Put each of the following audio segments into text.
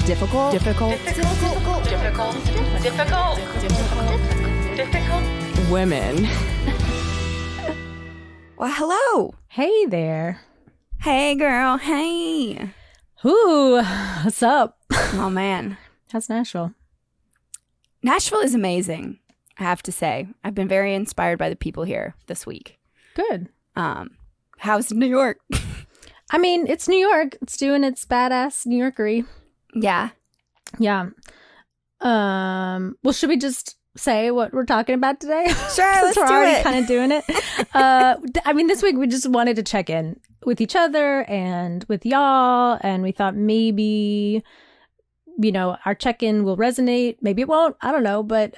Difficult. Women. Well, hello. Hey there. Hey, girl. Hey. Ooh, what's up? Oh, man. How's Nashville? Nashville is amazing, I have to say. I've been very inspired by the people here this week. Good. How's New York? I mean, it's New York. It's doing its badass New Yorkery. Yeah. Yeah. Well, should we just say what we're talking about today? Sure, let's do it. We're already kind of doing it. I mean, this week we just wanted to check in with each other and with y'all, and we thought maybe, you know, our check-in will resonate. Maybe it won't. I don't know. But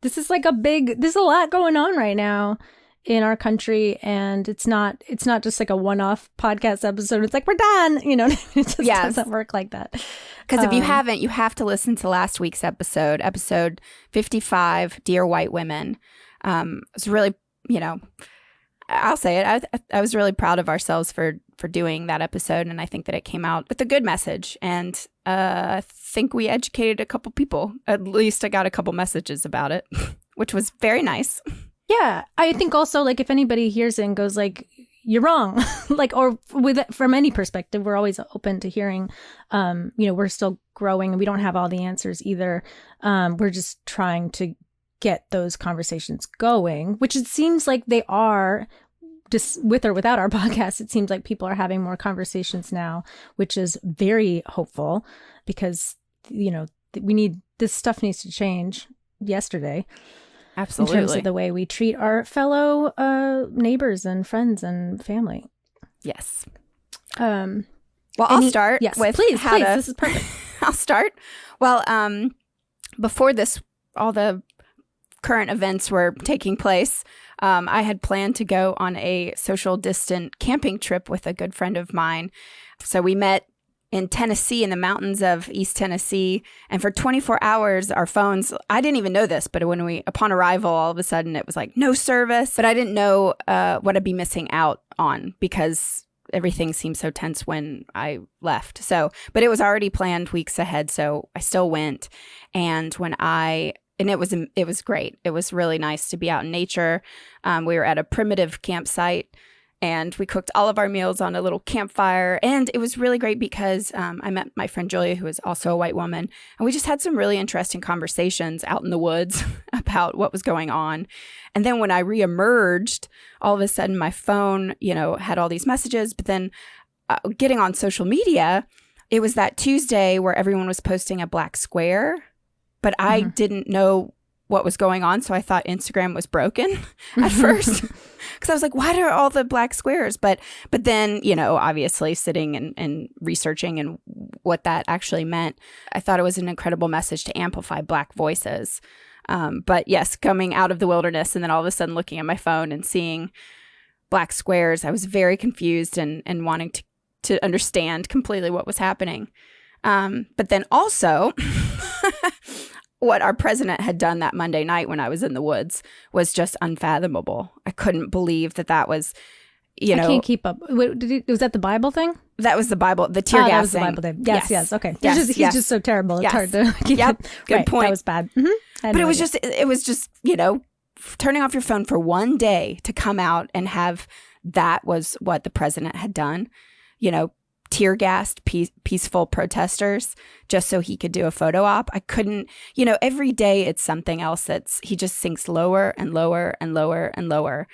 this is like there's a lot going on right now in our country, and it's not just like a one-off podcast episode. It's like, we're done. You know, it just doesn't work like that. Because if you haven't, you have to listen to last week's episode 55, Dear White Women. It's really, you know, I'll say it. I was really proud of ourselves for doing that episode, and I think that it came out with a good message. And I think we educated a couple people. At least I got a couple messages about it, which was very nice. Yeah, I think also, like, if anybody hears it and goes like, you're wrong, like, or from any perspective, we're always open to hearing. You know, we're still growing and we don't have all the answers either. We're just trying to get those conversations going, which it seems like they are, just with or without our podcast. It seems like people are having more conversations now, which is very hopeful, because, you know, this stuff needs to change yesterday. Absolutely. In terms of the way we treat our fellow neighbors and friends and family. Yes. Well, I'll start with please, this is perfect. I'll start. Well, before this, all the current events were taking place. I had planned to go on a social distant camping trip with a good friend of mine. So we met in Tennessee, in the mountains of East Tennessee. And for 24 hours, our phones, I didn't even know this, but upon arrival, all of a sudden it was like no service. But I didn't know what I'd be missing out on, because everything seemed so tense when I left. But it was already planned weeks ahead. So I still went. And it was great. It was really nice to be out in nature. We were at a primitive campsite, and we cooked all of our meals on a little campfire. And it was really great because I met my friend Julia, who is also a white woman. And we just had some really interesting conversations out in the woods about what was going on. And then when I reemerged, all of a sudden my phone, you know, had all these messages. But then getting on social media, it was that Tuesday where everyone was posting a black square. But I didn't know what was going on, so I thought Instagram was broken at first, because I was like, why are all the black squares? But then, you know, obviously sitting and researching and what that actually meant, I thought it was an incredible message to amplify Black voices. But yes, coming out of the wilderness and then all of a sudden looking at my phone and seeing black squares, I was very confused and wanting to understand completely what was happening. But then also... what our president had done that Monday night when I was in the woods was just unfathomable. I couldn't believe that was, you know. I can't keep up. Wait, was that the Bible thing? That was the Bible, the tear gas that was thing. The Bible thing. Yes, okay. Yes, he's just so terrible. It's hard to keep it. Good point. That was bad. But it was just, you know, turning off your phone for one day to come out and have that was what the president had done, you know, tear gassed peaceful protesters just so he could do a photo op. I couldn't, you know, every day it's something else he just sinks lower and lower and lower and lower.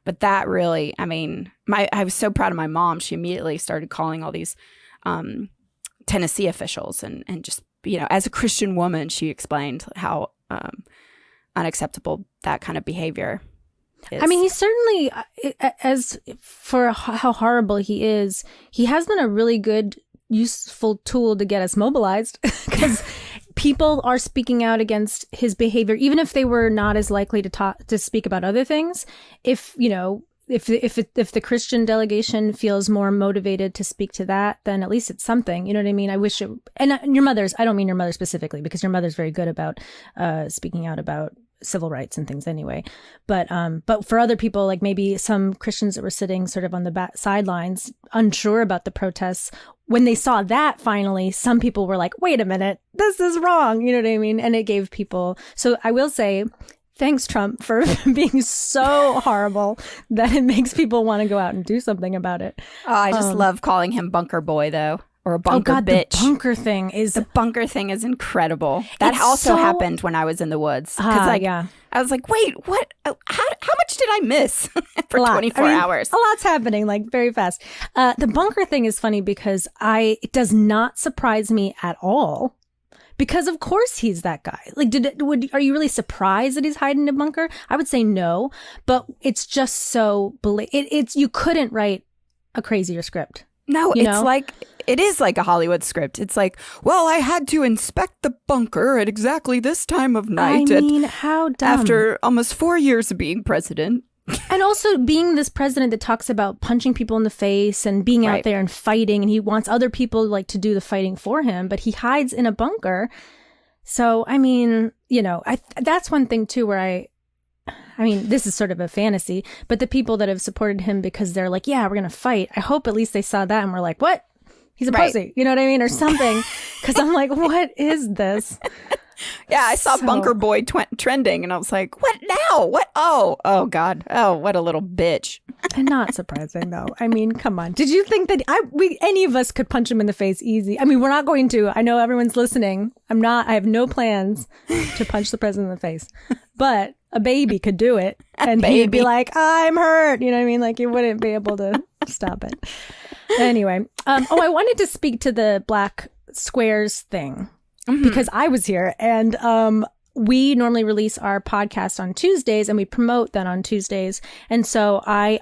But that really, I mean, I was so proud of my mom. She immediately started calling all these Tennessee officials and just, you know, as a Christian woman, she explained how unacceptable that kind of behavior is. I mean, he's certainly, as for how horrible he is, he has been a really good, useful tool to get us mobilized, because people are speaking out against his behavior, even if they were not as likely to speak about other things. If, you know, if the Christian delegation feels more motivated to speak to that, then at least it's something. You know what I mean? I wish it, and I don't mean your mother specifically, because your mother's very good about speaking out about civil rights and things anyway. But for other people, like maybe some Christians that were sitting sort of on the sidelines, unsure about the protests, when they saw that finally, some people were like, wait a minute, this is wrong. You know what I mean? And it gave people. So I will say, thanks, Trump, for being so horrible that it makes people want to go out and do something about it. Oh, I just love calling him Bunker Boy, though. Or a bunker bitch. The bunker thing is incredible. That also happened when I was in the woods. I was like, wait, what? How much did I miss for 24 hours? A lot's happening, like very fast. The bunker thing is funny because it does not surprise me at all. Because of course he's that guy. Like, are you really surprised that he's hiding in a bunker? I would say no, but it's just so you couldn't write a crazier script. No, it is like a Hollywood script. It's like, well, I had to inspect the bunker at exactly this time of night. How dumb. After almost 4 years of being president. And also being this president that talks about punching people in the face and being out there and fighting, and he wants other people like to do the fighting for him, but he hides in a bunker. So, I mean, that's one thing too where I mean, this is sort of a fantasy, but the people that have supported him because they're like, yeah, we're going to fight. I hope at least they saw that and were like, what? He's a pussy. You know what I mean? Or something. Because I'm like, what is this? Yeah, I saw Bunker Boy trending and I was like, what now? What? Oh, God. Oh, what a little bitch. And not surprising, though. I mean, come on. Did you think that any of us could punch him in the face easy? I mean, we're not going to. I know everyone's listening. I have no plans to punch the president in the face. But a baby could do it. And he'd be like, I'm hurt. You know what I mean? Like, you wouldn't be able to stop it. Anyway. I wanted to speak to the black squares thing. Mm-hmm. Because I was here and we normally release our podcast on Tuesdays and we promote that on Tuesdays. And so I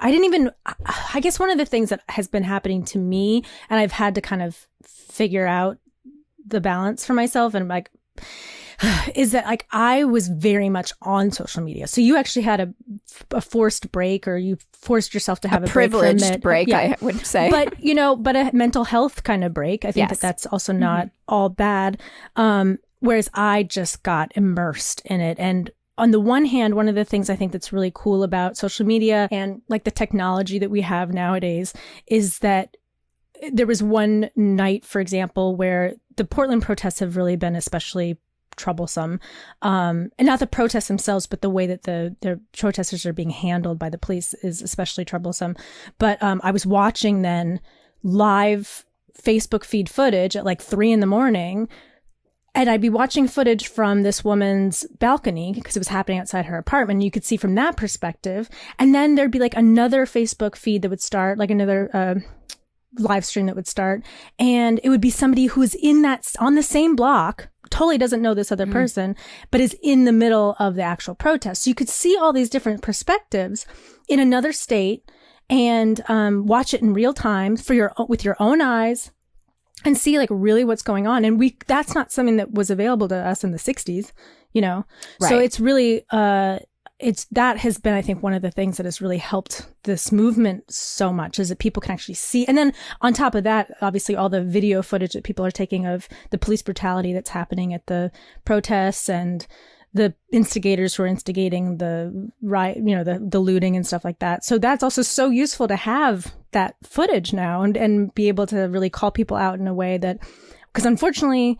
guess one of the things that has been happening to me and I've had to kind of figure out the balance for myself and like, is that like I was very much on social media. So you actually had a forced break or you forced yourself to have a privileged break, I would say. But, but a mental health kind of break. I think that's also not all bad. Whereas I just got immersed in it. And on the one hand, one of the things I think that's really cool about social media and like the technology that we have nowadays is that there was one night, for example, where the Portland protests have really been especially troublesome. And not the protests themselves, but the way that the protesters are being handled by the police is especially troublesome. But I was watching then live Facebook feed footage at like 3 a.m. And I'd be watching footage from this woman's balcony because it was happening outside her apartment. And you could see from that perspective. And then there'd be like another Facebook feed that would start, like another live stream that would start. And it would be somebody who is on the same block, totally doesn't know this other person, but is in the middle of the actual protest. So you could see all these different perspectives in another state and watch it in real time with your own eyes and see like really what's going on. And that's not something that was available to us in the 60s, Right. So it's really, that has been, I think, one of the things that has really helped this movement so much is that people can actually see. And then on top of that, obviously all the video footage that people are taking of the police brutality that's happening at the protests and the instigators who are instigating the riot, the looting and stuff like that. So that's also so useful to have that footage now and be able to really call people out in a way that, because unfortunately,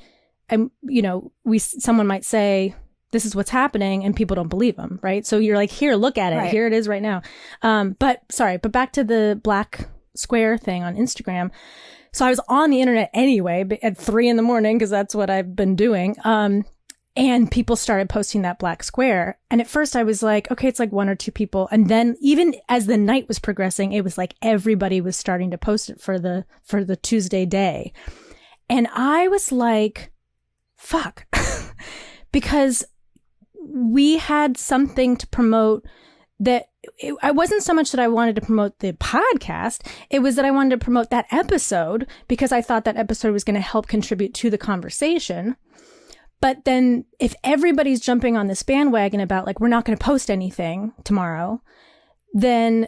someone might say, this is what's happening and people don't believe them, right? So you're like, here, look at it. Right. Here it is right now. But back to the black square thing on Instagram. So I was on the internet anyway at 3 a.m. because that's what I've been doing. And people started posting that black square. And at first I was like, okay, it's like 1 or 2 people. And then even as the night was progressing, it was like everybody was starting to post it for the Tuesday day. And I was like, fuck, because we had something to promote that I wasn't so much that I wanted to promote the podcast. It was that I wanted to promote that episode because I thought that episode was going to help contribute to the conversation. But then if everybody's jumping on this bandwagon about like, we're not going to post anything tomorrow, then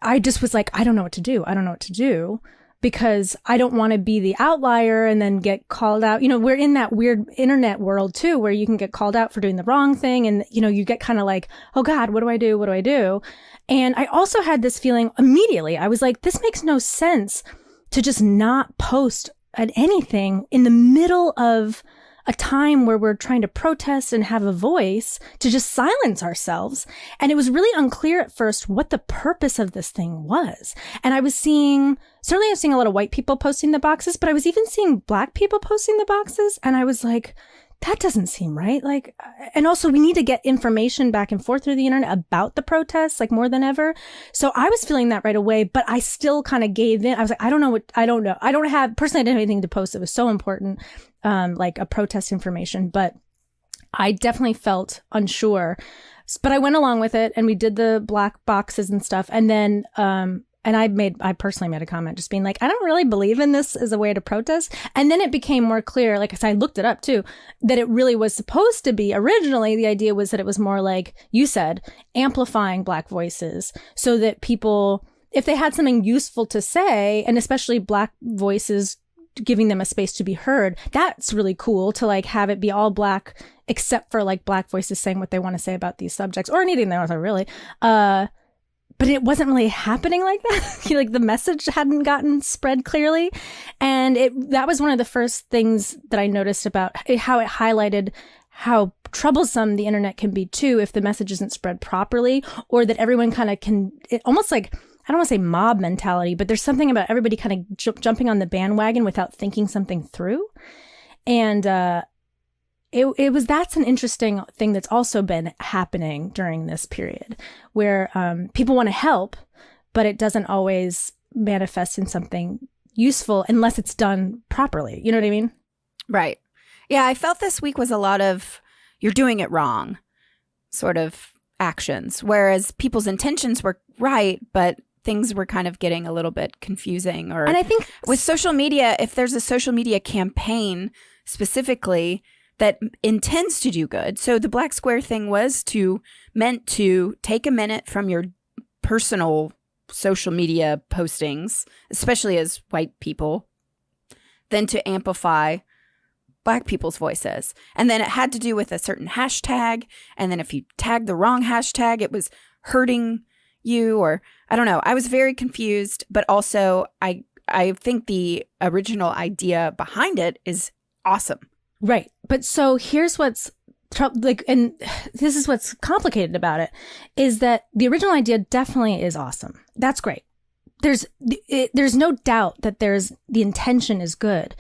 I just was like, I don't know what to do. because I don't want to be the outlier and then get called out. We're in that weird internet world too, where you can get called out for doing the wrong thing. And, you get kind of like, oh God, what do I do? What do I do? And I also had this feeling immediately. I was like, this makes no sense to just not post at anything in the middle of a time where we're trying to protest and have a voice, to just silence ourselves. And it was really unclear at first what the purpose of this thing was. And I was seeing a lot of white people posting the boxes, but I was even seeing Black people posting the boxes. And I was like, that doesn't seem right. Like, and also we need to get information back and forth through the internet about the protests, like more than ever. So I was feeling that right away, but I still kind of gave in. I was like, I don't know. I didn't have anything to post. It was so important, like a protest information, but I definitely felt unsure, but I went along with it and we did the Black boxes and stuff. And then, and I personally made a comment just being like, I don't really believe in this as a way to protest. And then it became more clear, like, I looked it up too, that it really was supposed to be, originally, the idea was that it was more like you said, amplifying Black voices so that people, if they had something useful to say, and especially Black voices, giving them a space to be heard, that's really cool to like have it be all Black, except for like Black voices saying what they want to say about these subjects, or anything they want to really. But it wasn't really happening like that. Like the message hadn't gotten spread clearly. And that was one of the first things that I noticed about how it highlighted how troublesome the internet can be too if the message isn't spread properly, or that everyone kind of almost like, I don't want to say mob mentality, but there's something about everybody kind of jumping on the bandwagon without thinking something through. And that's an interesting thing that's also been happening during this period, where people want to help, but it doesn't always manifest in something useful unless it's done properly. You know what I mean? Right. Yeah, I felt this week was a lot of you're doing it wrong sort of actions, whereas people's intentions were right, but things were kind of getting a little bit confusing. And I think with social media, if there's a social media campaign specifically that intends to do good. So the Black Square thing was meant to take a minute from your personal social media postings, especially as white people, then to amplify Black people's voices. And then it had to do with a certain hashtag. And then if you tagged the wrong hashtag, it was hurting you, or I don't know. I was very confused, but also I think the original idea behind it is awesome. Right. But so here's what's and this is what's complicated about it, is that the original idea definitely is awesome. That's great. There's no doubt that the intention is good.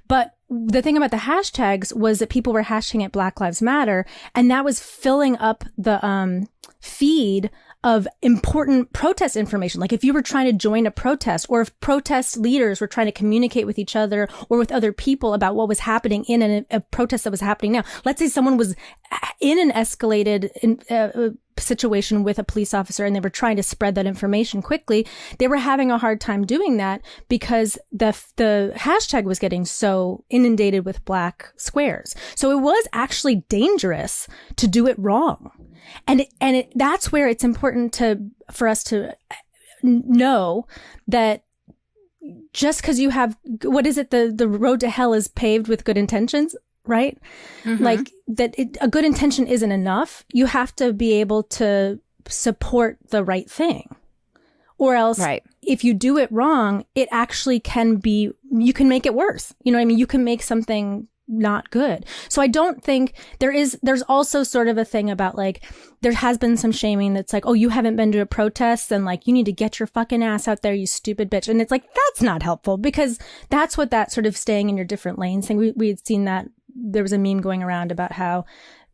But the thing about the hashtags was that people were hashing it Black Lives Matter, and that was filling up the feed of important protest information. Like if you were trying to join a protest, or if protest leaders were trying to communicate with each other or with other people about what was happening in a protest that was happening now. Let's say someone was in an escalated situation with a police officer and they were trying to spread that information quickly. They were having a hard time doing that because the hashtag was getting so inundated with Black squares. So it was actually dangerous to do it wrong. And that's where it's important for us to know that just because you have, what is it? The road to hell is paved with good intentions, right? Mm-hmm. Like that a good intention isn't enough. You have to be able to support the right thing, or else if you do it wrong, it actually you can make it worse. You know what I mean? You can make something not good. So I don't think there's also sort of a thing about like, there has been some shaming that's like, oh, you haven't been to a protest and like, you need to get your fucking ass out there, you stupid bitch. And it's like, that's not helpful, because that's what that sort of staying in your different lanes thing. We had seen that there was a meme going around about how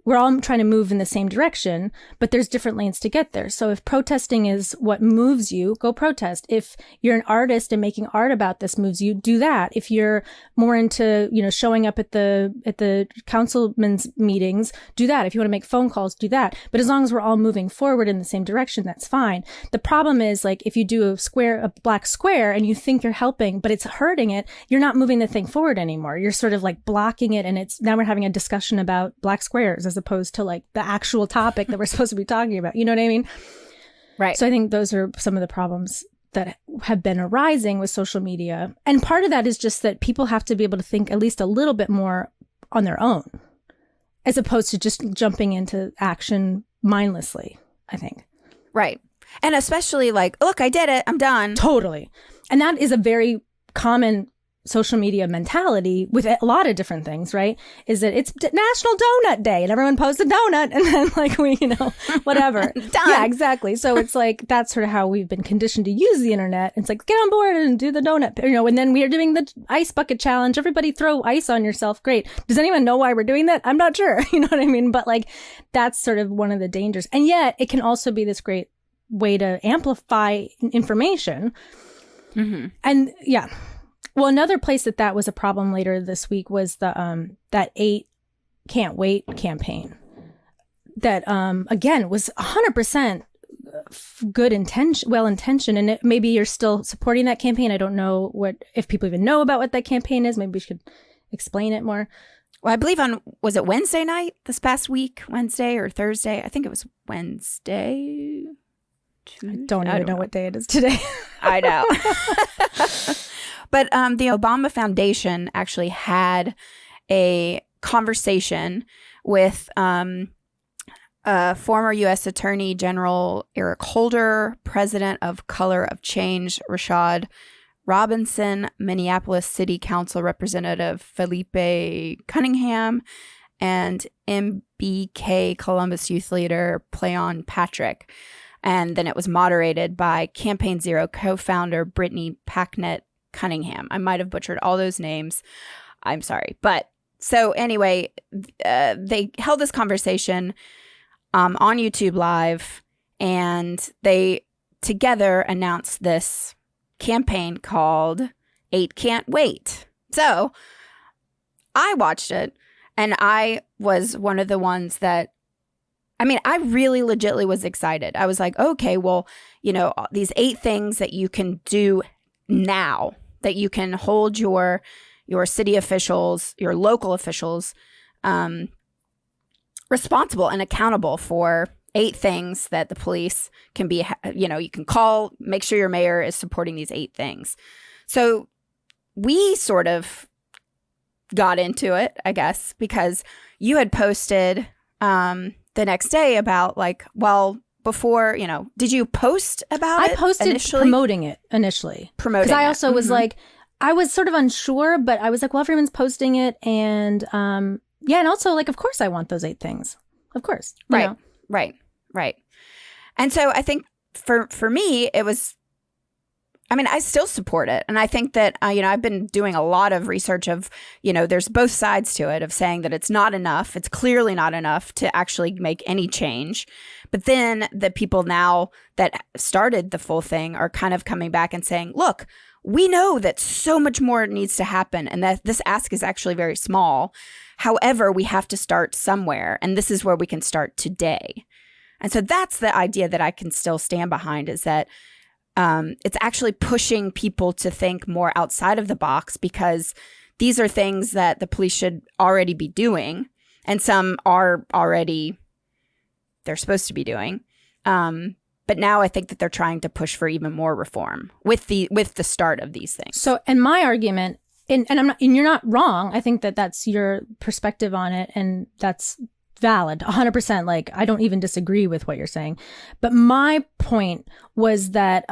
we're all trying to move in the same direction, but there's different lanes to get there. So if protesting is what moves you, go protest. If you're an artist and making art about this moves you, do that. If you're more into, showing up at the councilman's meetings, do that. If you want to make phone calls, do that. But as long as we're all moving forward in the same direction, that's fine. The problem is like, if you do a Black square and you think you're helping, but it's hurting it, you're not moving the thing forward anymore. You're sort of like blocking it. And now we're having a discussion about Black squares as opposed to like the actual topic that we're supposed to be talking about. You know what I mean? Right. So I think those are some of the problems that have been arising with social media. And part of that is just that people have to be able to think at least a little bit more on their own, as opposed to just jumping into action mindlessly, I think. Right. And especially like, look, I did it. I'm done. Totally. And that is a very common social media mentality with a lot of different things, right? Is that it's National Donut Day and everyone posts a donut and then like we, whatever. Done. Yeah, exactly. So it's like, that's sort of how we've been conditioned to use the internet. It's like, get on board and do the donut, and then we are doing the ice bucket challenge. Everybody throw ice on yourself. Great. Does anyone know why we're doing that? I'm not sure. You know what I mean? But like, that's sort of one of the dangers. And yet it can also be this great way to amplify information. Mm-hmm. And yeah. Well, another place that was a problem later this week was the that 8 Can't Wait campaign that again was 100% good intention, well intentioned, and maybe you're still supporting that campaign. I don't know if people even know about what that campaign is. Maybe we should explain it more. Well, I believe was it Wednesday night this past week, Wednesday or Thursday? I think it was Wednesday. I don't even know what day it is today. I know. But the Obama Foundation actually had a conversation with former U.S. Attorney General Eric Holder, President of Color of Change Rashad Robinson, Minneapolis City Council Representative Felipe Cunningham, and MBK Columbus Youth Leader Playon Patrick. And then it was moderated by Campaign Zero co-founder Brittany Packnett Cunningham. I might have butchered all those names. I'm sorry. But so anyway, they held this conversation on YouTube Live, and they together announced this campaign called 8 Can't Wait. So I watched it, and I was one of the ones that, I really legitimately was excited. I was like, okay, well, these 8 things that you can do now, that you can hold your city officials, your local officials responsible and accountable for 8 things that the police can be, you can call, make sure your mayor is supporting these 8 things. So we sort of got into it, I guess, because you had posted the next day about like, well, before, did you post about it? I posted initially? promoting it initially. Because I also was like, I was sort of unsure, but I was like, well, everyone's posting it. And and also like, of course I want those 8 things. Of course. Right. And so I think for me, it was, I still support it. And I think that, I've been doing a lot of research of, there's both sides to it of saying that it's not enough. It's clearly not enough to actually make any change. But then the people now that started the full thing are kind of coming back and saying, look, we know that so much more needs to happen and that this ask is actually very small. However, we have to start somewhere. And this is where we can start today. And so that's the idea that I can still stand behind, is that it's actually pushing people to think more outside of the box, because these are things that the police should already be doing. And some are already, they're supposed to be doing. But now I think that they're trying to push for even more reform with the start of these things. So, and my argument, and you're not wrong. I think that that's your perspective on it, and that's valid, 100%. Like, I don't even disagree with what you're saying. But my point was that,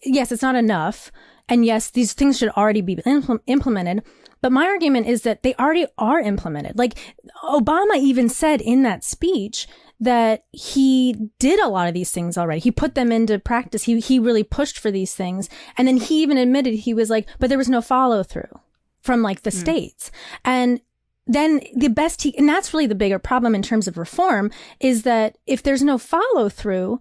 yes, it's not enough. And yes, these things should already be implemented. But my argument is that they already are implemented. Like, Obama even said in that speech that he did a lot of these things already. He put them into practice. He really pushed for these things. And then he even admitted, he was like, but there was no follow through from like the states. And then and that's really the bigger problem in terms of reform, is that if there's no follow through,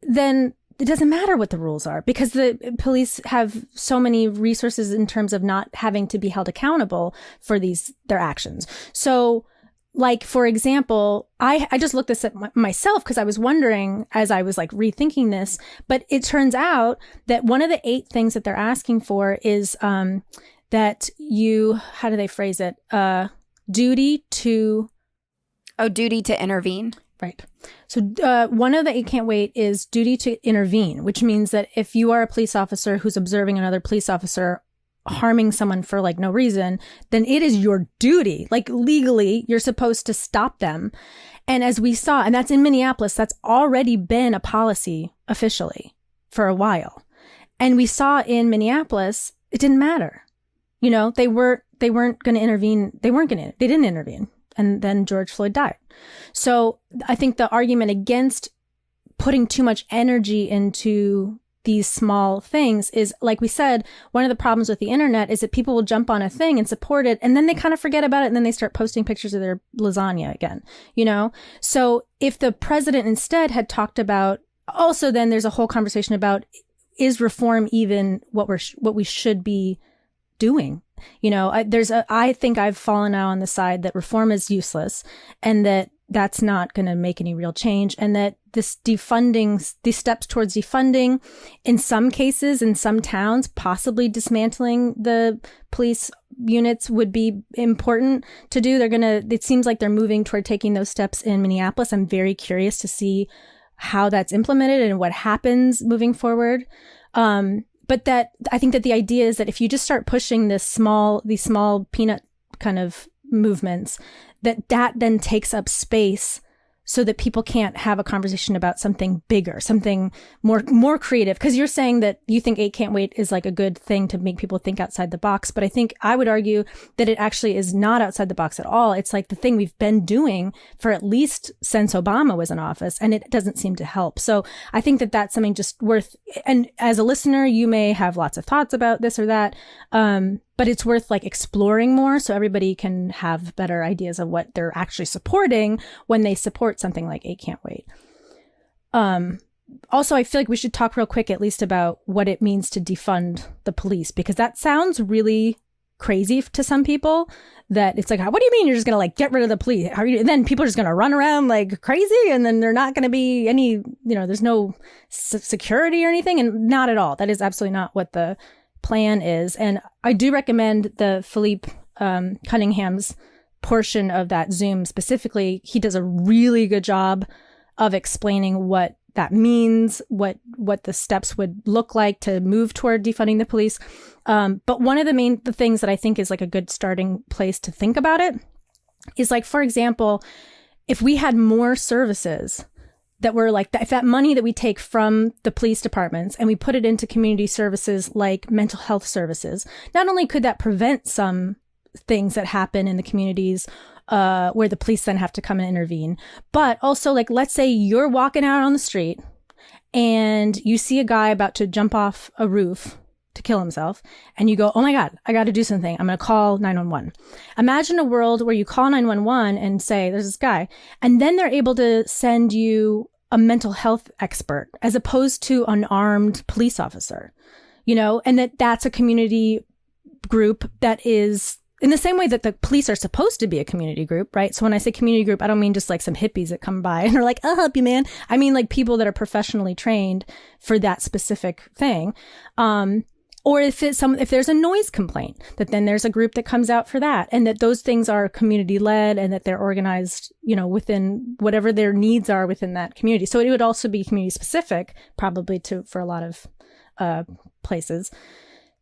then it doesn't matter what the rules are, because the police have so many resources in terms of not having to be held accountable for their actions. So, like, for example, I just looked this up myself because I was wondering as I was like rethinking this, but it turns out that one of the 8 things that they're asking for is that you, how do they phrase it? Duty to intervene. Right. So one of the 8 can't wait is duty to intervene, which means that if you are a police officer who's observing another police officer harming someone for like no reason, then it is your duty. Like legally, you're supposed to stop them. And as we saw, and that's in Minneapolis, that's already been a policy officially for a while. And we saw in Minneapolis, it didn't matter. You know, they weren't going to intervene. They didn't intervene. And then George Floyd died. So I think the argument against putting too much energy into these small things is, like we said, one of the problems with the internet is that people will jump on a thing and support it, and then they kind of forget about it, and then they start posting pictures of their lasagna again, you know? So if the president instead had talked about, also then there's a whole conversation about, is reform even what we should be doing? You know, I think I've fallen out on the side that reform is useless, and that that's not going to make any real change, and that these steps towards defunding, in some cases, in some towns, possibly dismantling the police units would be important to do. It seems like they're moving toward taking those steps in Minneapolis. I'm very curious to see how that's implemented and what happens moving forward. But that I think that the idea is that if you just start pushing these small peanut kind of movements, that then takes up space so that people can't have a conversation about something bigger, something more creative. Because you're saying that you think 8 Can't Wait is like a good thing to make people think outside the box. But I think I would argue that it actually is not outside the box at all. It's like the thing we've been doing for at least since Obama was in office, and it doesn't seem to help. So I think that that's something just worth, and as a listener, you may have lots of thoughts about this or that. But it's worth like exploring more so everybody can have better ideas of what they're actually supporting when they support something like 8 Can't Wait. Also, I feel like we should talk real quick at least about what it means to defund the police, because that sounds really crazy to some people, that it's like, what do you mean you're just going to like get rid of the police? Then people are just going to run around like crazy, and then they're not going to be any, you know, there's no security or anything. And not at all. That is absolutely not what the plan is. And I do recommend the Philippe Cunningham's portion of that Zoom specifically. He does a really good job of explaining what that means, what the steps would look like to move toward defunding the police. But one of the things that I think is like a good starting place to think about it is, like, for example, if we had more services that were like that, if that money that we take from the police departments and we put it into community services like mental health services, not only could that prevent some things that happen in the communities where the police then have to come and intervene, but also, like, let's say you're walking out on the street and you see a guy about to jump off a roof to kill himself, and you go, oh my God, I got to do something. I'm going to call 911. Imagine a world where you call 911 and say, there's this guy, and then they're able to send you a mental health expert as opposed to an armed police officer, you know, and that's a community group that is in the same way that the police are supposed to be a community group, right? So when I say community group, I don't mean just like some hippies that come by and are like, I'll help you, man. I mean like people that are professionally trained for that specific thing. Or if there's a noise complaint, that then there's a group that comes out for that, and that those things are community led and that they're organized, you know, within whatever their needs are within that community. So it would also be community specific, probably for a lot of places.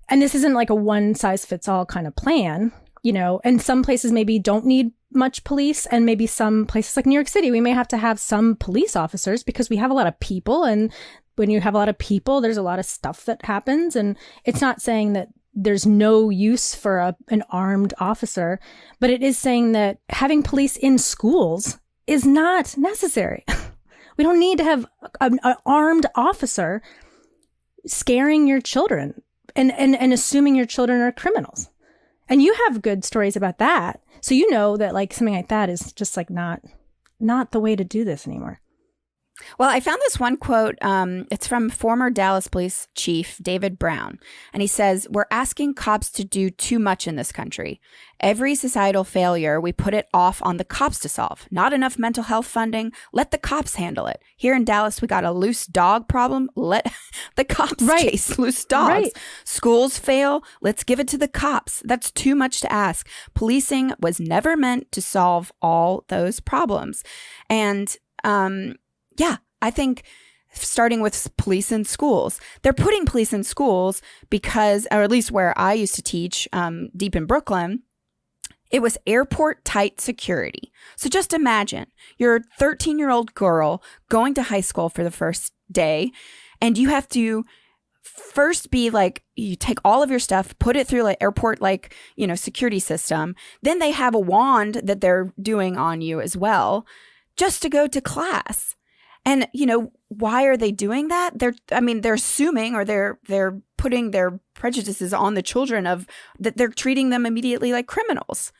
And this isn't like a one size fits all kind of plan, you know, and some places maybe don't need much police, and maybe some places like New York City, we may have to have some police officers because we have a lot of people, and when you have a lot of people, there's a lot of stuff that happens. And it's not saying that there's no use for an armed officer, but it is saying that having police in schools is not necessary. We don't need to have an armed officer scaring your children and assuming your children are criminals. And you have good stories about that. So you know that like something like that is just like not the way to do this anymore. Well, I found this one quote. It's from former Dallas Police Chief David Brown. And he says, "We're asking cops to do too much in this country. Every societal failure, we put it off on the cops to solve. Not enough mental health funding. Let the cops handle it. Here in Dallas, we got a loose dog problem. Let the cops chase loose dogs. Right. Schools fail. Let's give it to the cops. That's too much to ask. Policing was never meant to solve all those problems." And Yeah, I think starting with police in schools, they're putting police in schools because, or at least where I used to teach, deep in Brooklyn, it was airport tight security. So just imagine you're a 13-year-old girl going to high school for the first day, and you have to first be like, you take all of your stuff, put it through like airport, like, you know, security system. Then they have a wand that they're doing on you as well, just to go to class. And, you know, why are they doing that? They're assuming, or they're putting their prejudices on the children of that they're treating them immediately like criminals.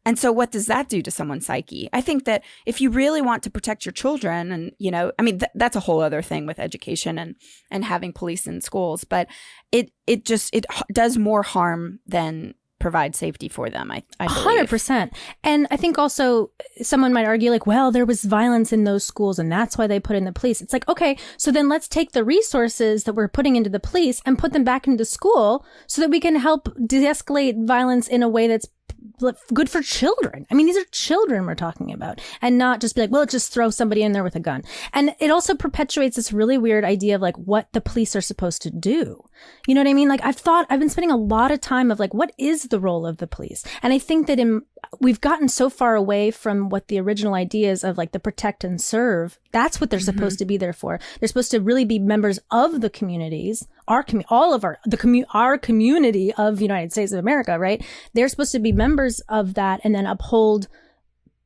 And so what does that do to someone's psyche? I think that if you really want to protect your children, and, you know, I mean, that's a whole other thing with education and having police in schools, but it does more harm than provide safety for them, I believe. 100%. And I think also someone might argue like, well, there was violence in those schools and that's why they put in the police. It's like, okay, so then let's take the resources that we're putting into the police and put them back into school so that we can help de-escalate violence in a way that's good for children. I mean, these are children we're talking about, and not just be like, well, just throw somebody in there with a gun. And it also perpetuates this really weird idea of like what the police are supposed to do. You know what I mean? Like I've been spending a lot of time of like, what is the role of the police? And I think that we've gotten so far away from what the original ideas of like the protect and serve. That's what they're supposed to be there for. They're supposed to really be members of the communities, our community of the United States of America, right? They're supposed to be members of that and then uphold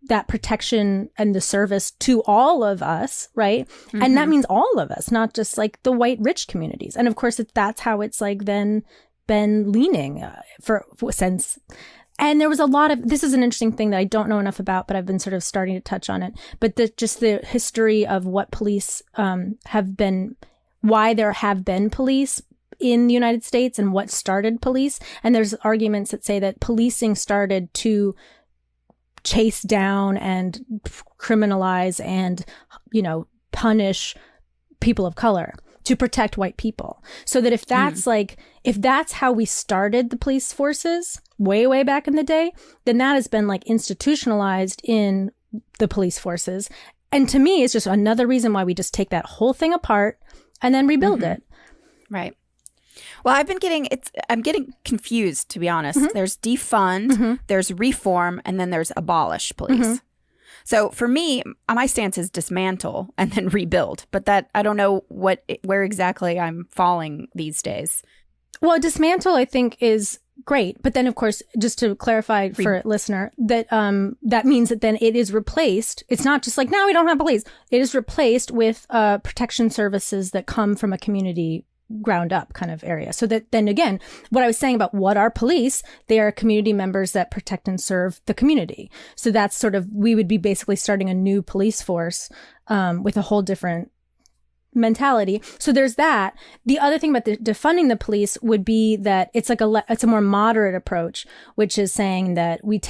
that protection and the service to all of us, right? And that means all of us, not just like the white rich communities. And of course, that's how it's like then been leaning for since. And there was a lot of, this is an interesting thing that I don't know enough about, but I've been sort of starting to touch on it. But just the history of what police have been, why there have been police in the United States and what started police. And there's arguments that say that policing started to chase down and criminalize and, you know, punish people of color to protect white people. So that if that's if that's how we started the police forces way, way back in the day, then that has been like institutionalized in the police forces. And to me, it's just another reason why we just take that whole thing apart and then rebuild it. Right. Well, I'm getting confused, to be honest. There's defund, there's reform, and then there's abolish police. So for me, my stance is dismantle and then rebuild. But that I don't know where exactly I'm falling these days. Well, dismantle, I think, is great. But then, of course, just to clarify for a listener, that that means that then it is replaced. It's not just like, now we don't have police. It is replaced with protection services that come from a community ground up kind of area. So that then again, what I was saying about what are police, they are community members that protect and serve the community. So that's sort of, we would be basically starting a new police force with a whole different mentality. So there's that. The other thing about defunding the police would be that it's like it's a more moderate approach, which is saying that we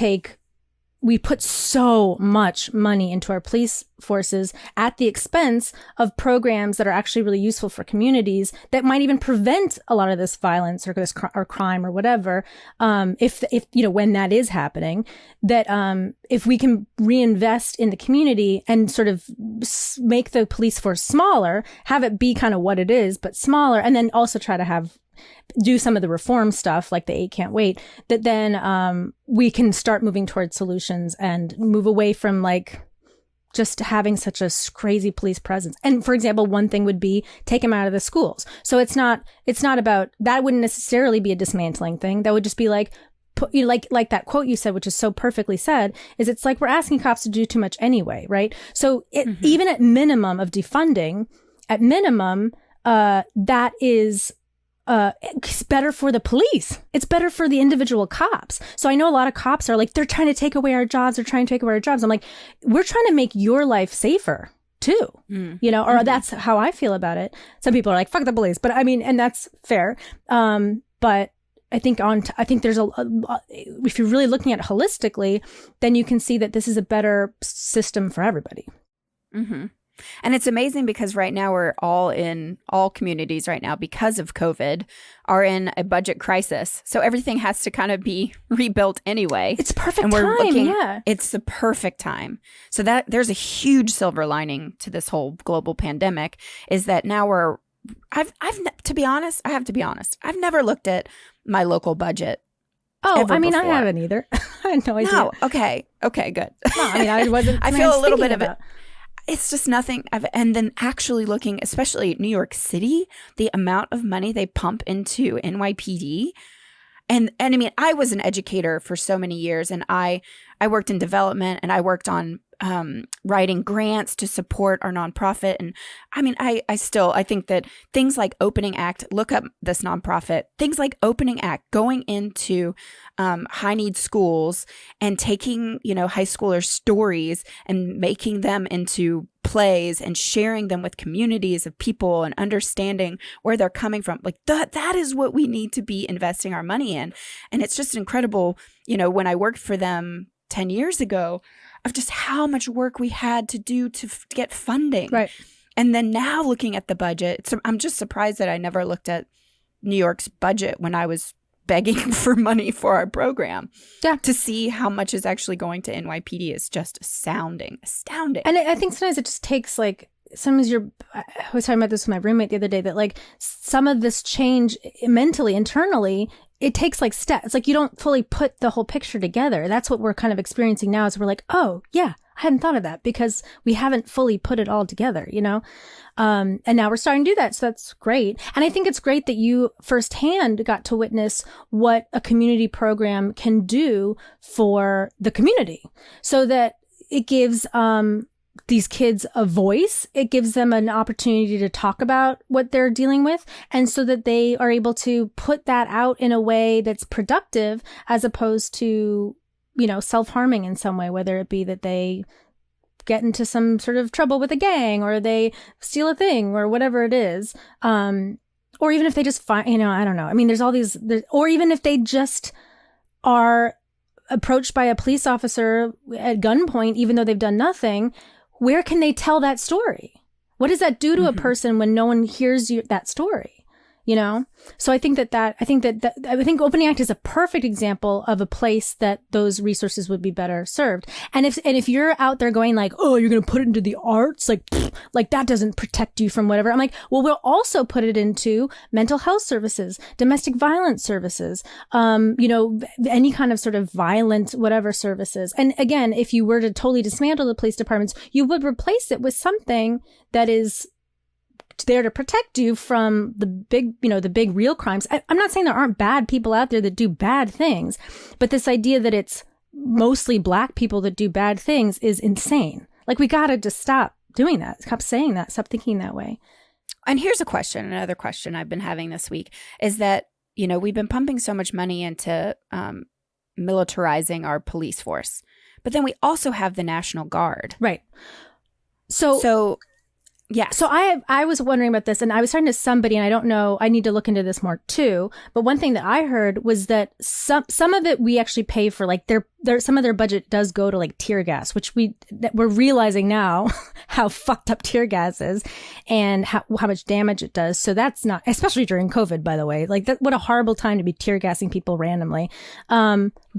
put so much money into our police forces at the expense of programs that are actually really useful for communities that might even prevent a lot of this violence or this or crime or whatever. If you know, when that is happening, that if we can reinvest in the community and sort of make the police force smaller, have it be kind of what it is, but smaller, and then also try to do some of the reform stuff like the 8 Can't Wait, that then we can start moving towards solutions and move away from like just having such a crazy police presence. And for example, one thing would be take them out of the schools. So it's not about, that wouldn't necessarily be a dismantling thing. That would just be like, like that quote you said, which is so perfectly said, is it's like we're asking cops to do too much anyway, right? So even at minimum of defunding, that is it's better for the police. It's better for the individual cops. So I know a lot of cops are like, they're trying to take away our jobs. They're trying to take away our jobs. I'm like, we're trying to make your life safer too, you know, or that's how I feel about it. Some people are like, fuck the police. But I mean, and that's fair. But I think there's if you're really looking at it holistically, then you can see that this is a better system for everybody. And it's amazing because right now all communities right now, because of COVID, are in a budget crisis. So everything has to kind of be rebuilt anyway. It's perfect and we're time, looking, yeah. It's the perfect time. So that there's a huge silver lining to this whole global pandemic is that now to be honest, I've never looked at my local budget. Oh, I mean, before. I haven't either. I had no idea. No, okay, good. No, I mean, I wasn't. I feel a little bit of it. It's just nothing. And then actually looking, especially New York City, the amount of money they pump into NYPD. And I mean, I was an educator for so many years, and I worked in development, and I worked on writing grants to support our nonprofit. And I mean, I think that things like Opening Act, look up this nonprofit, things like Opening Act, going into high need schools and taking, high schoolers' stories and making them into plays and sharing them with communities of people and understanding where they're coming from. Like that is what we need to be investing our money in. And it's just incredible, when I worked for them 10 years ago, of just how much work we had to do to get funding. Right. And then now looking at the budget, I'm just surprised that I never looked at New York's budget when I was begging for money for our program. Yeah. To see how much is actually going to NYPD is just astounding. And I think sometimes it just takes sometimes I was talking about this with my roommate the other day, that some of this change mentally, internally, it takes steps. You don't fully put the whole picture together. That's what we're kind of experiencing now, is we're like, oh yeah, I hadn't thought of that, because we haven't fully put it all together, and now we're starting to do that. So that's great. And I think it's great that you firsthand got to witness what a community program can do for the community, so that it gives, these kids a voice. It gives them an opportunity to talk about what they're dealing with, and so that they are able to put that out in a way that's productive, as opposed to, self-harming in some way, whether it be that they get into some sort of trouble with a gang, or they steal a thing, or whatever it is. Or even if they just find, I don't know. I mean, there's all these, or even if they just are approached by a police officer at gunpoint, even though they've done nothing. Where can they tell that story? What does that do to a person when no one hears that story? So I think I think Opening Act is a perfect example of a place that those resources would be better served. And if you're out there going oh, you're going to put it into the arts, that doesn't protect you from whatever. I'm like, well, we'll also put it into mental health services, domestic violence services, any kind of sort of violent, whatever services. And again, if you were to totally dismantle the police departments, you would replace it with something that is there to protect you from the big real crimes. I'm not saying there aren't bad people out there that do bad things, but this idea that it's mostly Black people that do bad things is insane. We got to just stop doing that. Stop saying that. Stop thinking that way. And here's another question I've been having this week is that, we've been pumping so much money into militarizing our police force, but then we also have the National Guard. Right. So yeah. So I was wondering about this, and I was talking to somebody, and I don't know, I need to look into this more too. But one thing that I heard was that some of it we actually pay for, some of their budget does go to tear gas, which we're realizing now how fucked up tear gas is and how much damage it does. So that's not, especially during COVID, by the way, what a horrible time to be tear gassing people randomly.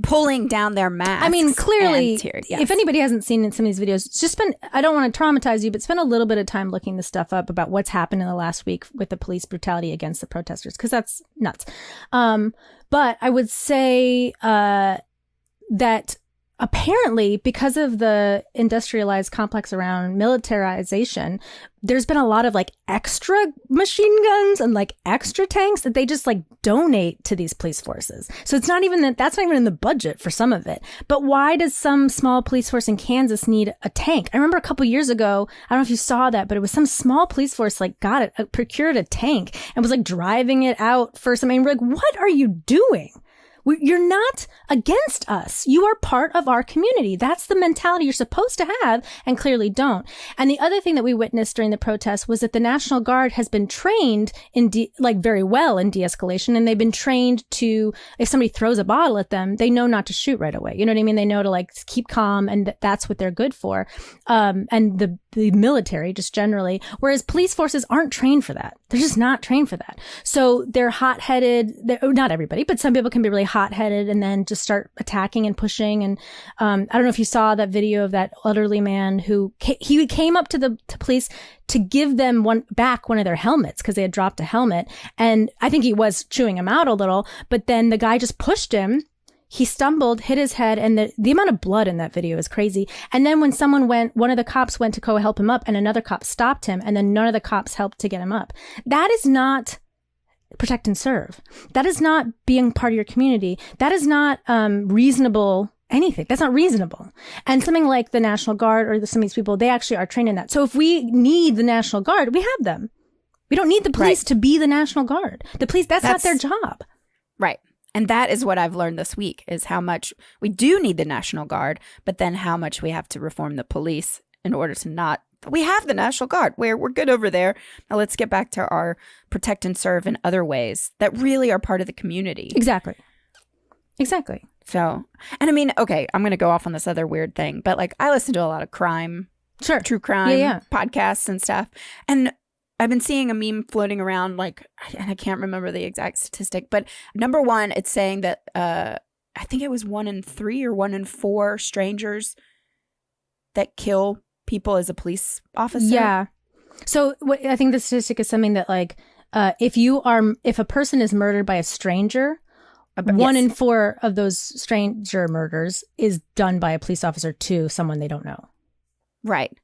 Pulling down their masks. I mean, clearly, if anybody hasn't seen some of these videos, just I don't want to traumatize you, but spend a little bit of time looking this stuff up about what's happened in the last week with the police brutality against the protesters, because that's nuts. But I would say that apparently, because of the industrialized complex around militarization, there's been a lot of extra machine guns and extra tanks that they just donate to these police forces. So it's not even that's not even in the budget for some of it. But why does some small police force in Kansas need a tank? I remember a couple years ago, I don't know if you saw that, but it was some small police force procured a tank and was driving it out for some. I mean, we're what are you doing? You're not against us. You are part of our community. That's the mentality you're supposed to have, and clearly don't. And the other thing that we witnessed during the protest was that the National Guard has been trained in very well in de-escalation, and they've been trained to, if somebody throws a bottle at them, they know not to shoot right away. You know what I mean? They know to like keep calm, and that's what they're good for. And the military just generally, whereas police forces aren't trained for that. They're just not trained for that. So they're hot-headed. Not everybody, but some people can be really hot-headed and then just start attacking and pushing. And I don't know if you saw that video of that elderly man who he came up to police to give them one of their helmets because they had dropped a helmet. And I think he was chewing him out a little, but then the guy just pushed him. He stumbled, hit his head, and the amount of blood in that video is crazy. And then when one of the cops went to go help him up, and another cop stopped him, and then none of the cops helped to get him up. That is not protect and serve. That is not being part of your community. That is not reasonable anything. That's not reasonable. And something like the National Guard or some of these people, they actually are trained in that. So if we need the National Guard, we have them. We don't need the police to be the National Guard. The police, that's not their job. Right. And that is what I've learned this week, is how much we do need the National Guard, but then how much we have to reform the police in order to not. We have the National Guard. We're good over there. Now let's get back to our protect and serve in other ways that really are part of the community. Exactly. So, and I mean, okay, I'm going to go off on this other weird thing, but like I listen to a lot of true crime podcasts and stuff. And I've been seeing a meme floating around, like, and I can't remember the exact statistic, but number one, it's saying that I think it was 1 in 3 or 1 in 4 strangers that kill people as a police officer. Yeah. So I think the statistic is something that like, if a person is murdered by a stranger, 1 in 4 of those stranger murders is done by a police officer to someone they don't know. Right.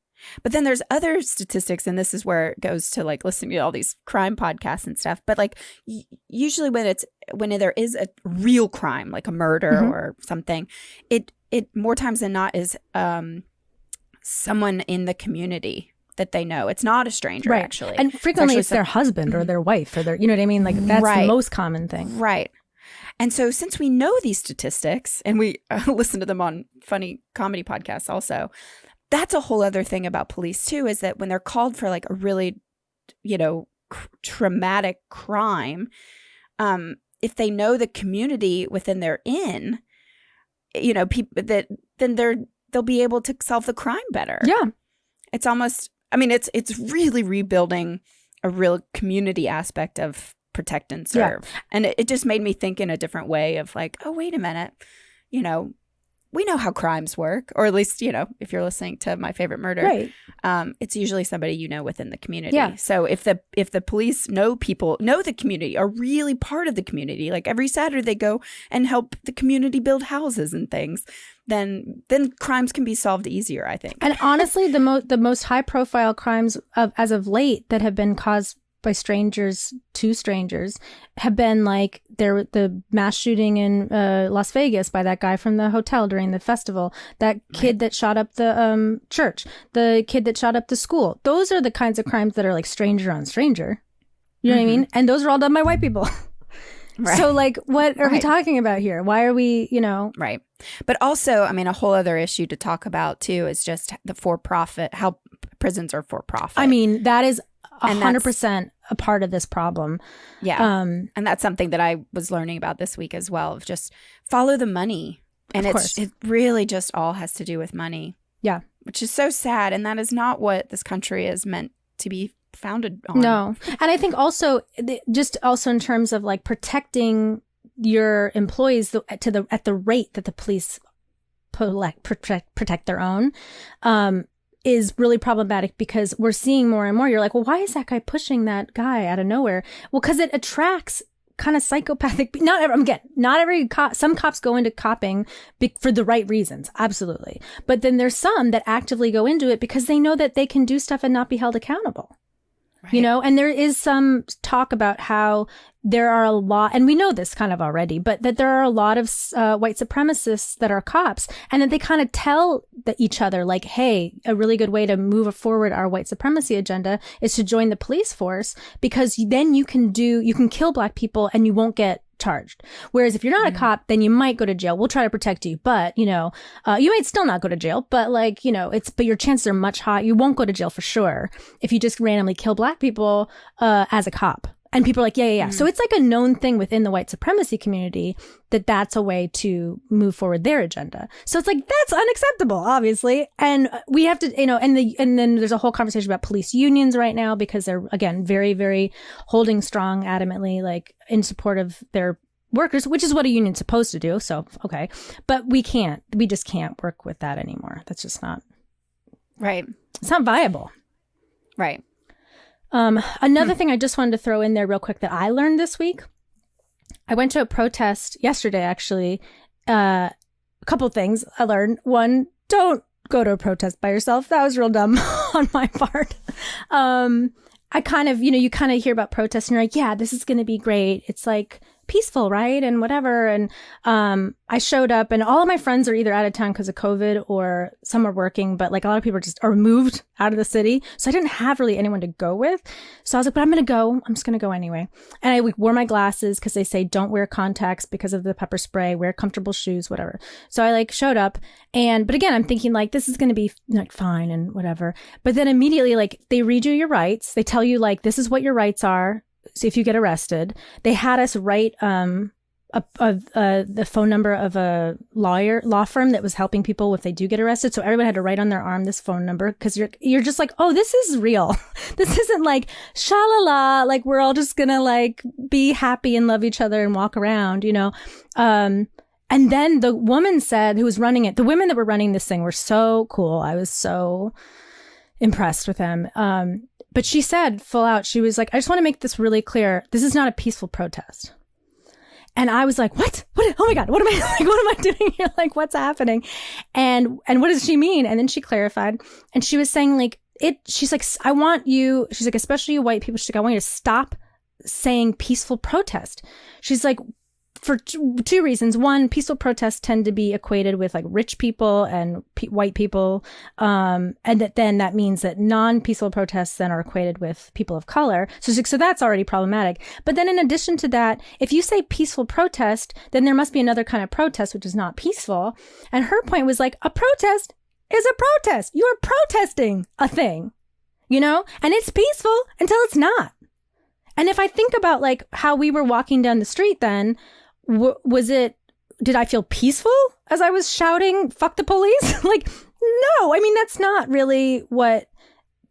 But then there's other statistics, and this is where it goes to like listening to all these crime podcasts and stuff. But like usually when there is a real crime, like a murder or something, it more times than not is someone in the community that they know. It's not a stranger, actually. And frequently it's their husband or their wife or their, you know what I mean? Like that's the most common thing. Right. And so since we know these statistics and we listen to them on funny comedy podcasts also, that's a whole other thing about police too, is that when they're called for like a really, traumatic crime, if they know the community within they're in, people then they'll be able to solve the crime better. Yeah. It's almost, I mean, it's really rebuilding a real community aspect of protect and serve. Yeah. And it just made me think in a different way of like, oh, wait a minute, we know how crimes work, or at least, if you're listening to My Favorite Murder, it's usually somebody within the community. Yeah. So if the police know the community, are really part of the community, like every Saturday they go and help the community build houses and things, then crimes can be solved easier, I think. And honestly, the most high profile crimes as of late that have been caused by strangers to strangers have been like the mass shooting in Las Vegas by that guy from the hotel during the festival, that kid that shot up the church, the kid that shot up the school. Those are the kinds of crimes that are like stranger on stranger. You know what I mean? And those are all done by white people. Right. So like, what are we talking about here? Why are we, Right. But also, I mean, a whole other issue to talk about too is just the for-profit, how prisons are for-profit. I mean, that is 100% a part of this problem. Yeah. And that's something that I was learning about this week as well, of just follow the money. And it really just all has to do with money. Yeah. Which is so sad. And that is not what this country is meant to be founded on. No. And I think also, just also in terms of like protecting your employees at the rate that the police protect their own, is really problematic, because we're seeing more and more. You're like, well, why is that guy pushing that guy out of nowhere? Well, because it attracts kind of psychopathic. Not every cop. Some cops go into copping for the right reasons, absolutely. But then there's some that actively go into it because they know that they can do stuff and not be held accountable. Right. And there is some talk about how there are a lot, and we know this kind of already, but that there are a lot of white supremacists that are cops, and that they kind of tell each other like, hey, a really good way to move forward our white supremacy agenda is to join the police force, because then you can kill Black people and you won't get charged. Whereas if you're not a cop, then you might go to jail. We'll try to protect you, but you might still not go to jail, but but your chances are much high. You won't go to jail for sure if you just randomly kill Black people as a cop. And people are like, yeah. So it's like a known thing within the white supremacy community that that's a way to move forward their agenda. So it's like, that's unacceptable, obviously. And we have to, and then there's a whole conversation about police unions right now because they're, again, very, very holding strong adamantly, like in support of their workers, which is what a union's supposed to do. So, okay. But we just can't work with that anymore. That's just not. Right. It's not viable. Right. Another thing I just wanted to throw in there real quick that I learned this week. I went to a protest yesterday, actually. A couple things I learned. One, don't go to a protest by yourself. That was real dumb on my part. I kind of, you kind of hear about protests and you're like, yeah, this is going to be great. It's like peaceful, right? And whatever. And I showed up and all of my friends are either out of town because of COVID or some are working, but like a lot of people are moved out of the city. So I didn't have really anyone to go with. So I was like, but I'm going to go. I'm just going to go anyway. And I wore my glasses because they say don't wear contacts because of the pepper spray, wear comfortable shoes, whatever. So I showed up but again, I'm thinking like, this is going to be like fine and whatever. But then immediately they read you your rights. They tell you like, this is what your rights are. So if you get arrested, they had us write the phone number of a law firm that was helping people if they do get arrested. So everybody had to write on their arm this phone number because you're just like, oh, this is real. This isn't like sha-la-la, like we're all just gonna like be happy and love each other and walk around, And then the woman said, who was running it, the women that were running this thing were so cool. I was so impressed with them. But she said full out, she was like, I just want to make this really clear. This is not a peaceful protest. And I was like, what? Oh my God, what am I doing here? Like, what's happening? And what does she mean? And then she clarified and she was saying like, she's like, I want you, she's like, especially you white people, she's like, I want you to stop saying peaceful protest. She's like, for two reasons. One, peaceful protests tend to be equated with like rich people and white people. And that means that non-peaceful protests then are equated with people of color. So that's already problematic. But then in addition to that, if you say peaceful protest, then there must be another kind of protest, which is not peaceful. And her point was like, a protest is a protest. You're protesting a thing, and it's peaceful until it's not. And if I think about like how we were walking down the street then, did I feel peaceful as I was shouting, fuck the police? Like, no, I mean, that's not really what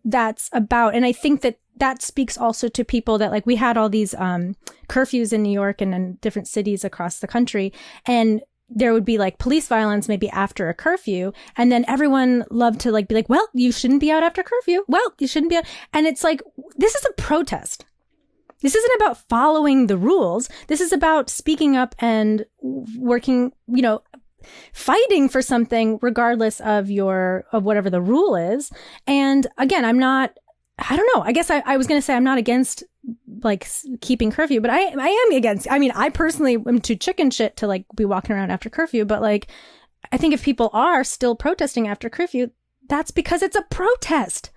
that's about. And I think that speaks also to people that like we had all these curfews in New York and in different cities across the country. And there would be like police violence maybe after a curfew. And then everyone loved to like be like, well, you shouldn't be out after curfew. Well, you shouldn't be out. And it's like, this is a protest. This isn't about following the rules. This is about speaking up and working, fighting for something regardless of whatever the rule is. And again, I don't know. I guess I was going to say I'm not against like keeping curfew, but I am against, I personally am too chicken shit to like be walking around after curfew. But like, I think if people are still protesting after curfew, that's because it's a protest.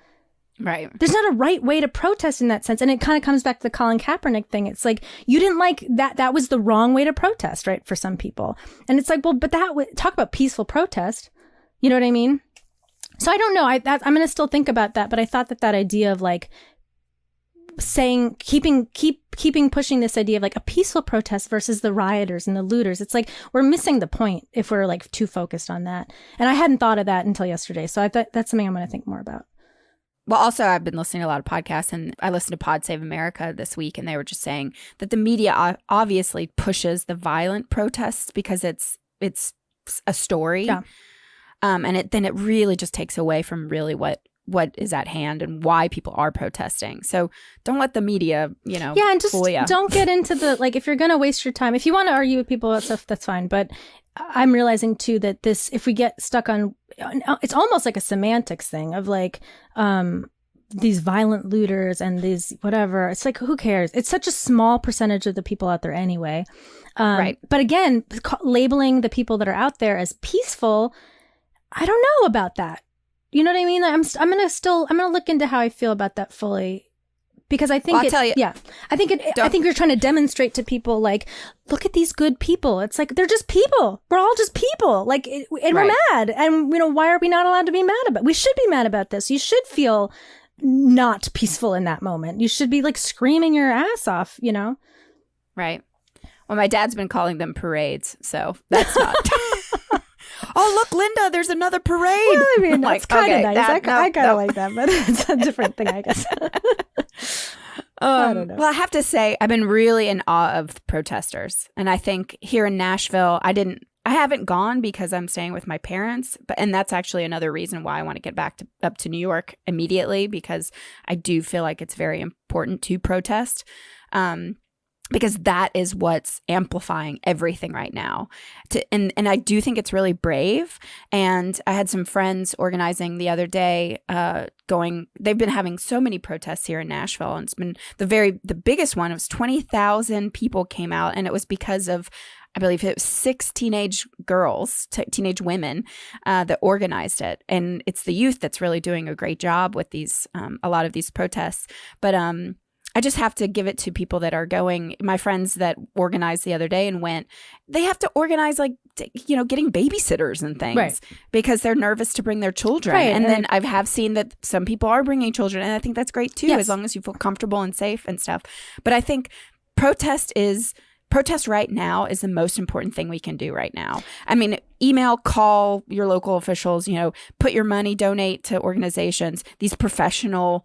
Right. There's not a right way to protest in that sense. And it kind of comes back to the Colin Kaepernick thing. It's like, you didn't like that. That was the wrong way to protest, right? For some people. And it's like, well, but talk about peaceful protest. You know what I mean? So I don't know. I'm going to still think about that. But I thought that idea of like saying, keeping pushing this idea of like a peaceful protest versus the rioters and the looters. It's like, we're missing the point if we're like too focused on that. And I hadn't thought of that until yesterday. So that's something I'm going to think more about. Well, also, I've been listening to a lot of podcasts, and I listened to Pod Save America this week, and they were just saying that the media obviously pushes the violent protests because it's a story, yeah. And then it really just takes away from really what is at hand and why people are protesting. So don't let the media, yeah, and just don't get into the like. If you're gonna waste your time, if you want to argue with people about stuff, that's fine. But I'm realizing too that if we get stuck on, it's almost like a semantics thing of like these violent looters and these whatever. It's like, who cares? It's such a small percentage of the people out there anyway. Right. But again, labeling the people that are out there as peaceful, I don't know about that. You know what I mean? I'm gonna look into how I feel about that fully, because I think I'll tell you. Yeah, I think you're trying to demonstrate to people like, look at these good people. It's like they're just people. We're all just people. Like, and we're mad. And why are we not allowed to be mad about? We should be mad about this. You should feel not peaceful in that moment. You should be like screaming your ass off. Right. Well, my dad's been calling them parades, so that's not. Oh, look, Linda, there's another parade. Well, I mean, that's kind of nice. I kind of like that, but it's a different thing, I guess. I don't know. Well, I have to say, I've been really in awe of protesters. And I think here in Nashville, I haven't gone because I'm staying with my parents. And that's actually another reason why I want to get back up to New York immediately, because I do feel like it's very important to protest. Because that is what's amplifying everything right now. And I do think it's really brave. And I had some friends organizing the other day they've been having so many protests here in Nashville. And it's been the biggest one. It was 20,000 people came out. And it was because of, I believe it was 6 teenage girls, teenage women that organized it. And it's the youth that's really doing a great job with a lot of these protests. But I just have to give it to people that are going. My friends that organized the other day and went, they have to organize getting babysitters and things, right, because they're nervous to bring their children. Right. And then I have seen that some people are bringing children, and I think that's great too, as long as you feel comfortable and safe and stuff. But I think protest right now is the most important thing we can do right now. I mean, email, call your local officials, put your money, donate to organizations, these professional,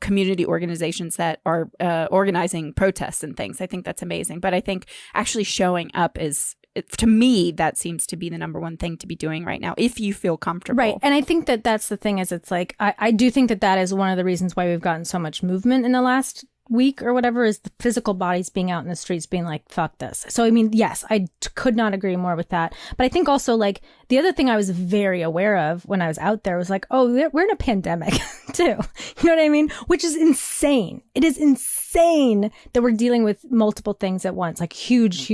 community organizations that are organizing protests and things. I think that's amazing. But I think actually showing up to me, that seems to be the number one thing to be doing right now, if you feel comfortable. Right. And I think that's the thing is it's like, I do think that is one of the reasons why we've gotten so much movement in the last week or whatever, is the physical bodies being out in the streets being like, fuck this. So, I mean, yes, I could not agree more with that. But I think also like the other thing I was very aware of when I was out there was like, oh, we're in a pandemic too. You know what I mean? Which is insane. It is insane that we're dealing with multiple things at once, like huge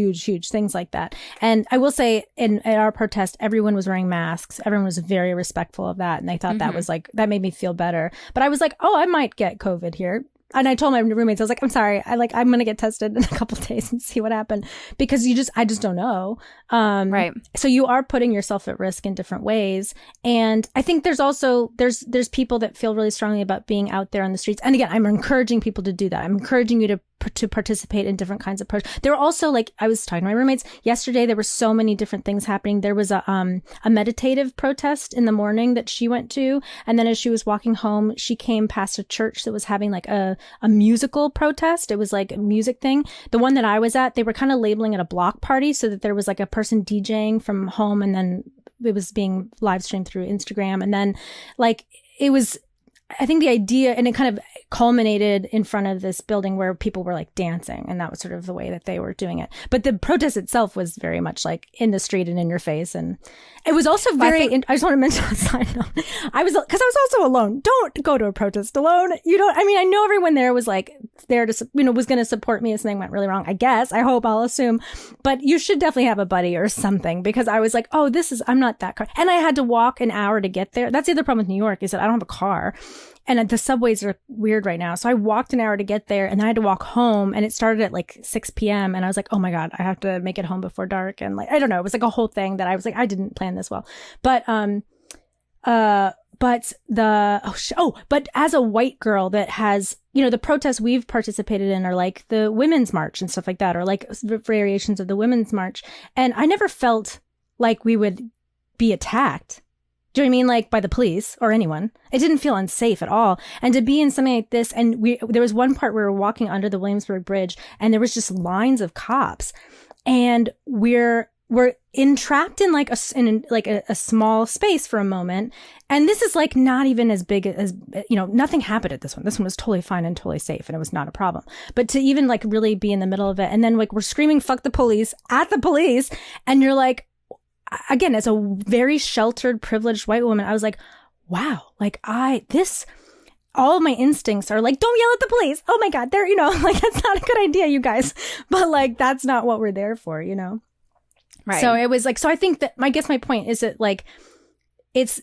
things like that. And I will say at our protest, everyone was wearing masks. Everyone was very respectful of that. And I thought that was like, that made me feel better. But I was like, oh, I might get COVID here. And I told my roommates, I was like, I'm sorry. I'm going to get tested in a couple of days and see what happened, because I just don't know. Right. So you are putting yourself at risk in different ways. And I think there's also, there's people that feel really strongly about being out there on the streets. And again, I'm encouraging people to do that. I'm encouraging you to participate in different kinds of protests. There were also, like, I was talking to my roommates yesterday, there were so many different things happening. There was a meditative protest in the morning that she went to. And then as she was walking home, she came past a church that was having like a musical protest. It was like a music thing. The one that I was at, they were kind of labeling it a block party, so that there was like a person DJing from home, and then it was being live streamed through Instagram. And then like it was, I think the idea, and it kind of culminated in front of this building where people were like dancing, and that was sort of the way that they were doing it. But the protest itself was very much like in the street and in your face. And it was also very, I just want to mention a side note. Because I was also alone. Don't go to a protest alone. I know everyone there was like there to, was going to support me if something went really wrong, I guess. I hope, I'll assume. But you should definitely have a buddy or something, because I was like, oh, I'm not that car. And I had to walk an hour to get there. That's the other problem with New York, is that I don't have a car. And the subways are weird right now. So I walked an hour to get there, and then I had to walk home, and it started at like 6 p.m. And I was like, oh my God, I have to make it home before dark. And like, I don't know. It was like a whole thing that I was like, I didn't plan this well. But as a white girl that has, the protests we've participated in are like the Women's March and stuff like that, or like variations of the Women's March. And I never felt like we would be attacked. Do you know what I mean? Like by the police or anyone. It didn't feel unsafe at all. And to be in something like this, and there was one part where we were walking under the Williamsburg Bridge, and there was just lines of cops, and we're entrapped in like a small space for a moment. And this is like not even as big as, nothing happened at this one. This one was totally fine and totally safe, and it was not a problem. But to even like really be in the middle of it, and then like we're screaming, fuck the police at the police. And you're like, again, as a very sheltered, privileged white woman, I was like, wow, like all of my instincts are like, don't yell at the police. Oh my God, they're, like, that's not a good idea, you guys. But like, that's not what we're there for, Right. So it was like, so I think that, I guess my point is that like, it's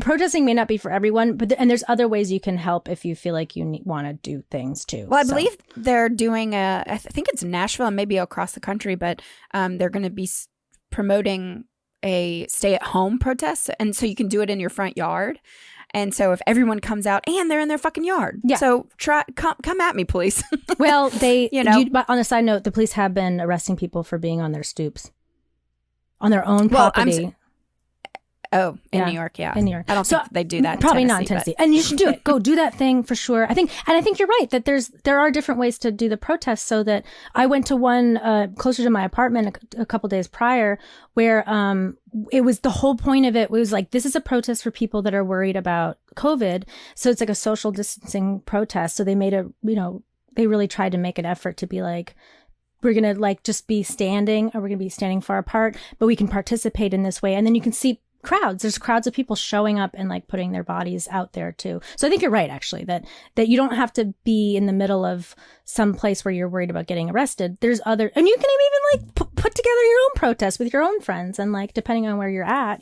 protesting may not be for everyone, but and there's other ways you can help if you feel like you want to do things too. Well, I believe they're doing I think it's Nashville and maybe across the country, but they're going to be promoting a stay-at-home protest, and so you can do it in your front yard. And so if everyone comes out and they're in their fucking yard, so come at me, police. Well, but on a side note, the police have been arresting people for being on their stoops, on their own property. In New York, yeah. In New York. I don't think they do that in probably Tennessee, not in Tennessee. And you should do it. Go do that thing for sure. I think you're right that there are different ways to do the protests. So that I went to one closer to my apartment a couple days prior where it was the whole point of it was like, this is a protest for people that are worried about COVID. So it's like a social distancing protest. So they made they really tried to make an effort to be like, we're going to like just be standing, or we're going to be standing far apart, but we can participate in this way. And then you can see there's crowds of people showing up and like putting their bodies out there too. So I think you're right, actually, that you don't have to be in the middle of some place where you're worried about getting arrested. There's and you can even like put together your own protest with your own friends, and like depending on where you're at,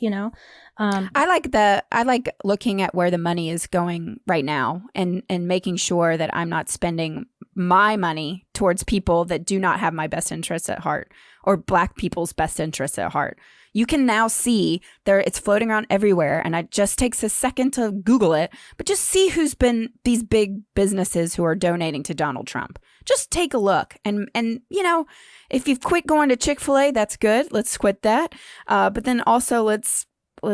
I like looking at where the money is going right now and making sure that I'm not spending my money towards people that do not have my best interests at heart, or Black people's best interests at heart. You can now see it's floating around everywhere, and it just takes a second to Google it, but just see who's been these big businesses who are donating to Donald Trump. Just take a look. And if you've quit going to Chick-fil-A, that's good. Let's quit that. But then also let's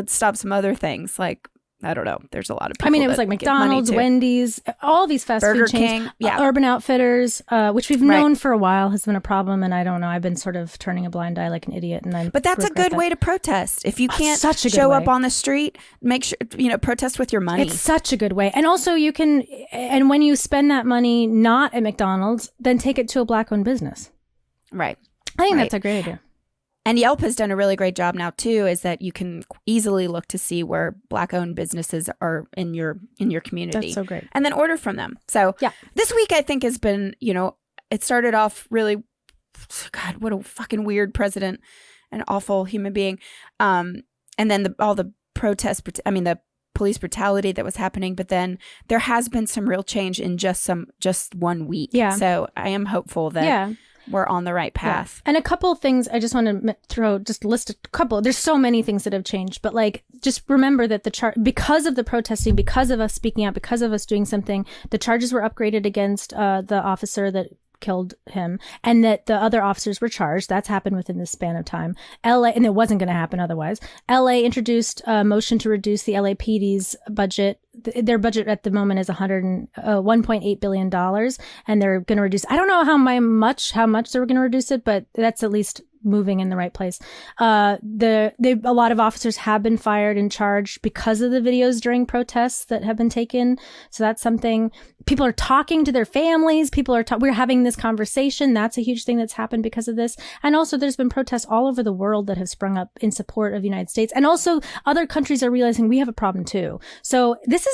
stop some other things. Like, I don't know. There's a lot of people. I mean, it was like McDonald's, Wendy's, all these fast Burger food chains, King, Urban Outfitters, which we've known for a while has been a problem. And I don't know. I've been sort of turning a blind eye like an idiot. But that's a good way to protest. If you can't show up on the street, make sure, protest with your money. It's such a good way. And also and when you spend that money not at McDonald's, then take it to a Black-owned business. Right. I think that's a great idea. And Yelp has done a really great job now too, is that you can easily look to see where Black-owned businesses are in your community. That's so great. And then order from them. So this week I think has been, it started off really, God, what a fucking weird president, an awful human being. And then all the protests, the police brutality that was happening, but then there has been some real change in just 1 week. Yeah. So I am hopeful that we're on the right path. Yeah. And a couple of things I just want to list a couple. There's so many things that have changed, but like, just remember that because of the protesting, because of us speaking out, because of us doing something, the charges were upgraded against the officer that killed him, and that the other officers were charged. That's happened within the span of time. LA, and it wasn't going to happen otherwise. LA introduced a motion to reduce the LAPD's budget. Their budget at the moment is $1.8 billion, and they're going to reduce. I don't know how much they were going to reduce it, but that's at least moving in the right place. A lot of officers have been fired and charged because of the videos during protests that have been taken. So that's something. People are talking to their families. We're having this conversation. That's a huge thing that's happened because of this. And also there's been protests all over the world that have sprung up in support of the United States. And also other countries are realizing we have a problem too. So this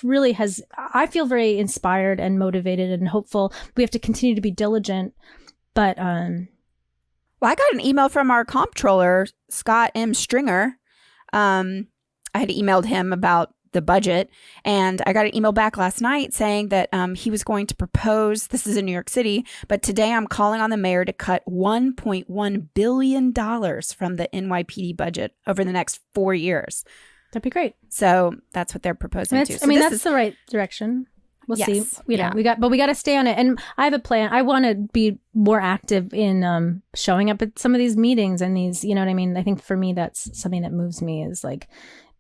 really has, I feel very inspired and motivated and hopeful. We have to continue to be diligent, but, well, I got an email from our comptroller, Scott M. Stringer. I had emailed him about the budget, and I got an email back last night saying that he was going to propose, this is in New York City, but today I'm calling on the mayor to cut $1.1 billion from the NYPD budget over the next 4 years. That'd be great. So that's what they're proposing too. So that's the right direction. We'll see. We got to stay on it. And I have a plan. I want to be more active in showing up at some of these meetings and these, you know what I mean? I think for me, that's something that moves me, is like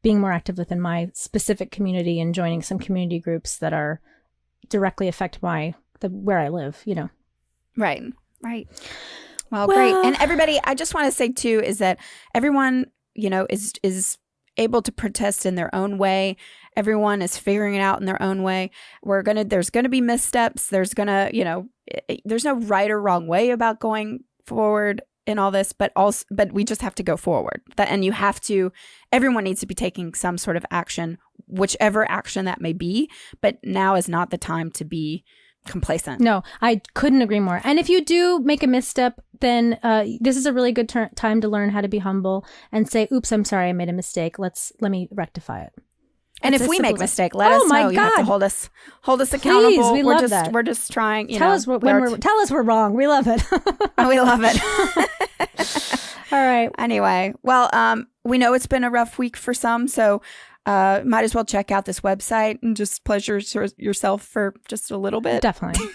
being more active within my specific community and joining some community groups that are directly affect where I live, Right. Well, great. And everybody, I just want to say too, is that everyone, is able to protest in their own way. Everyone is figuring it out in their own way. There's gonna be missteps. There's there's no right or wrong way about going forward in all this, but we just have to go forward. Everyone needs to be taking some sort of action, whichever action that may be. But now is not the time to be complacent. No, I couldn't agree more. And if you do make a misstep, then this is a really good time to learn how to be humble and say, oops, I'm sorry, I made a mistake. Let me rectify it. And if we make a mistake, let us know. You have to hold us accountable. Please, we love that. We're just trying. Tell us we're wrong. We love it. We love it. All right. Anyway, well, we know it's been a rough week for some, so might as well check out this website and just pleasure yourself for just a little bit. Definitely.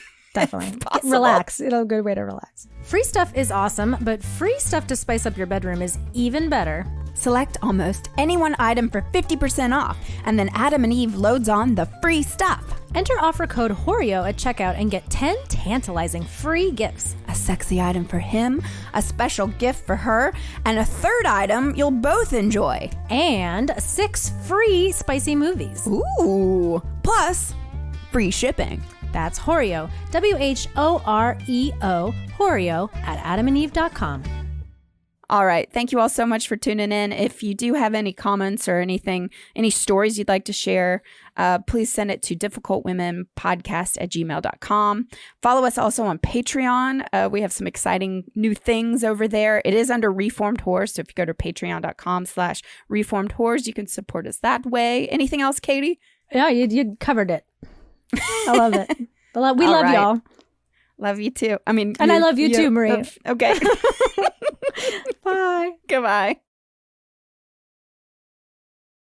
Relax. It's a good way to relax. Free stuff is awesome, but free stuff to spice up your bedroom is even better. Select almost any one item for 50% off, and then Adam and Eve loads on the free stuff. Enter offer code HORIO at checkout and get 10 tantalizing free gifts. A sexy item for him, a special gift for her, and a third item you'll both enjoy. And 6 free spicy movies. Ooh! Plus, free shipping. That's HORIO, WHOREO, HORIO at adamandeve.com. All right. Thank you all so much for tuning in. If you do have any comments or anything, any stories you'd like to share, please send it to difficultwomenpodcast@gmail.com. Follow us also on Patreon. We have some exciting new things over there. It is under Reformed Whores. So if you go to patreon.com/Reformed Whores, you can support us that way. Anything else, Katie? Yeah, you covered it. I love it. We love y'all. Love you too. I mean, and I love you too, Marie. Okay. Bye. Goodbye.